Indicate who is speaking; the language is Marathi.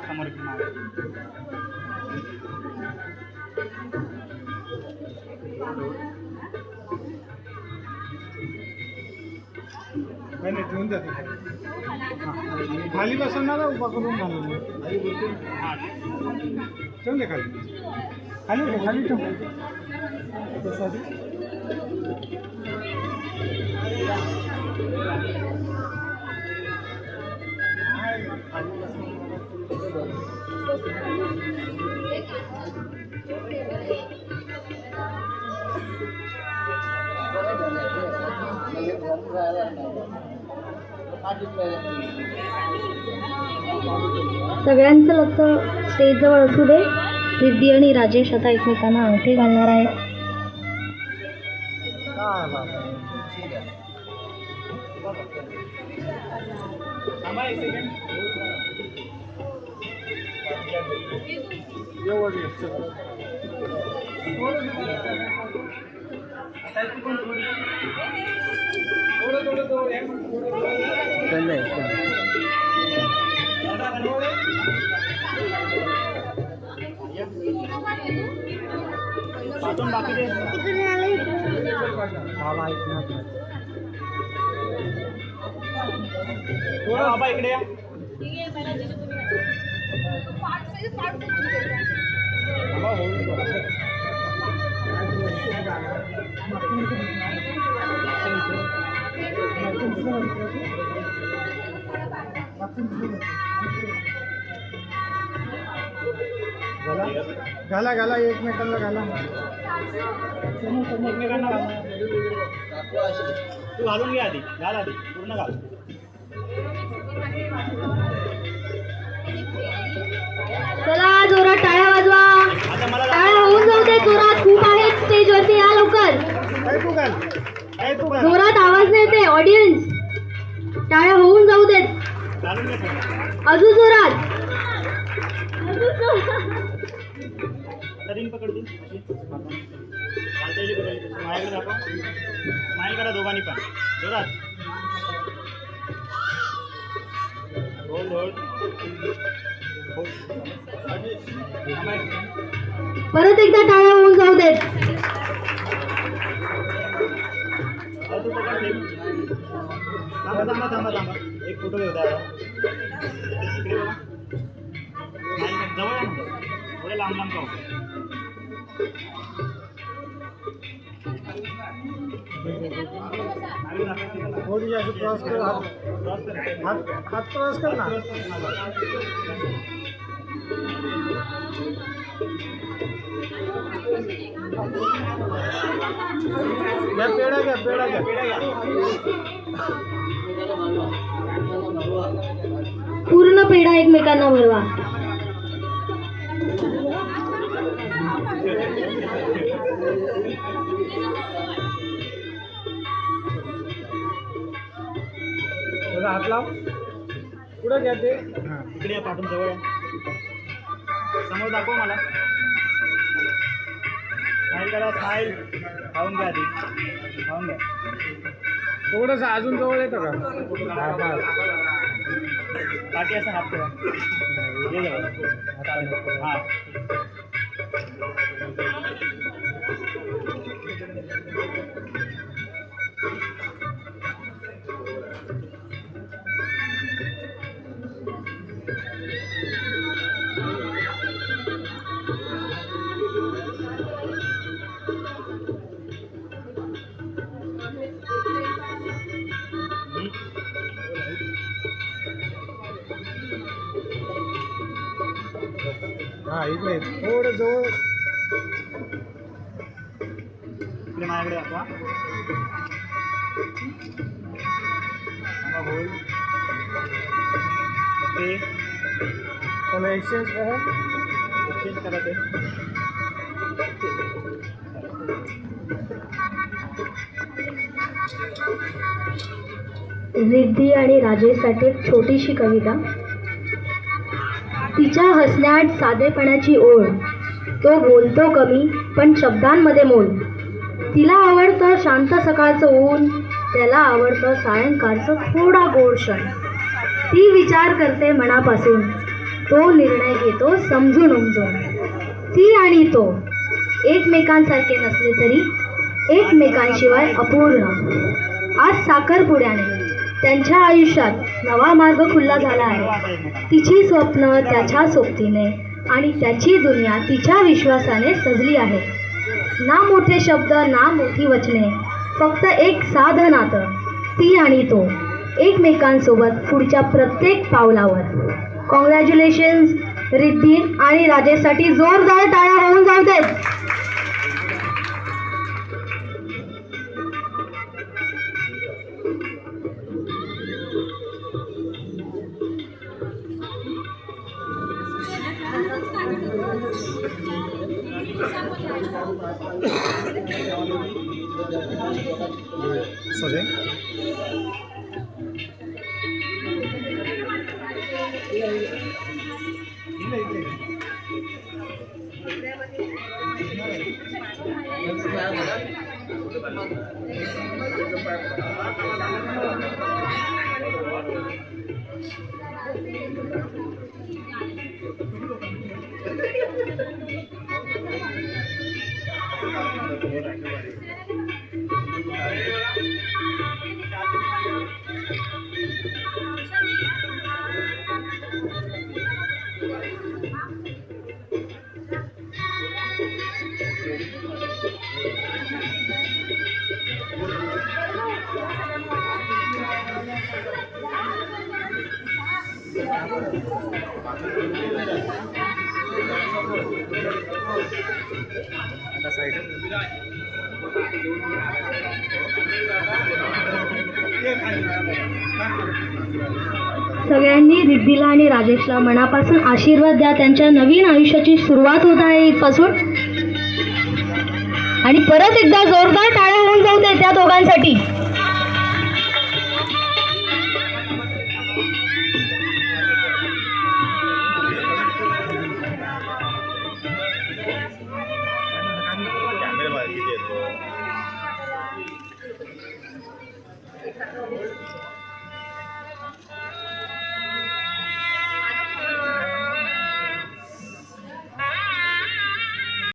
Speaker 1: समोर नाही ठेवून जाते खाली बसवणार उभा करून घालून ठेवून दे खाली खाली ठेव खाली ठेव
Speaker 2: सगळ्यांचं लक्ष स्टेजजवळ असू दे. रिद्धी आणि राजेश आता एकमेकांना अंगठी घालणार आहे.
Speaker 1: बाबा इकडे या.
Speaker 3: घाला घाला एकमेकांना घाला
Speaker 1: एकमेकांना घाला. तू घालून घे आधी घाल आधी पूर्ण घाल.
Speaker 2: चला जोरात टाळ्या वाजवा. टाळ्या होऊन जाऊ दे जोरात. खूप आहेत स्टेजवरती या लवकर. जोरात आवाज नाही येते. ऑडियन्स टाळ्या होऊन जाऊ देत. अजून जोरात.
Speaker 1: रिंग पकड दे. माझ्याकडे दाखव. स्माईल करा दोघांनी पण जोरात. Hold hold.
Speaker 2: परत एकदा टाळ्या होऊन जाऊ देत.
Speaker 1: थांबा थांबा थांबा थांबा एक फोटो घेऊ द्या. जवळ आहे ना थोडे लांब लांब जाऊ.
Speaker 3: थोडी अशी क्रॉस कर. हात क्रॉस कर ना. घ्या पेढा घ्या पेढा घ्या
Speaker 2: पूर्ण पेढा एकमेकांना भरवा.
Speaker 3: हात लाव. पुढे घ्या ते.
Speaker 1: इकडे या पाठून जवळ समोर दाखव मला. स्माईल करा स्माईल. खाऊन घ्या आधी खाऊन घ्या.
Speaker 3: थोडंसं अजून जवळ येतं का.
Speaker 1: काठी असं हात ठेवा. ये जवळ. हां
Speaker 3: हा इकडे थोडं जवळ.
Speaker 1: इकडे माझ्याकडे दाखवा. होल्ड. ओके
Speaker 3: चला एक्सचेंज करा.
Speaker 2: रिद्धी आणि राजेशसाठी एक छोटीशी कविता. तिच्या हसण्यात साधेपणाची ओढ, तो बोलतो कमी पण शब्दांमध्ये मोल. तिला आवडतं शांत सकाळचं ऊन, त्याला आवडतं सायंकाळचं थोडा गोड क्षण. ती विचार करते मनापासून, तो निर्णय घेतो समजून उमजून. ती आणि तो एकमेकांसारखे नसले तरी एकमेकांशिवाय अपूर्ण. आज साखरपुड्याने त्यांच्या आयुष्यात नवा मार्ग खुला झाला आहे. तिची स्वप्न त्याच्या सोबतीने आणि त्याची दुनिया तिच्या विश्वासाने सजली आहे. ना मोठे शब्द ना मोठी वचने, फक्त एक साधं नातं, ती आणि तो एकमेकांसोबत पुढच्या प्रत्येक पावलावर. कॉंग्रॅच्युलेशन्स रिद्धी आणि राजेशसाठी जोरदार टाळ्या होऊन जाऊ देत.
Speaker 3: सजे
Speaker 2: सगळ्यांनी रिद्धीला आणि राजेशला मनापासून आशीर्वाद द्या. त्यांच्या नवीन आयुष्याची सुरुवात होत आहे इथपासून. आणि परत एकदा जोरदार टाळ्या होऊन जाऊ दे त्या दोघांसाठी.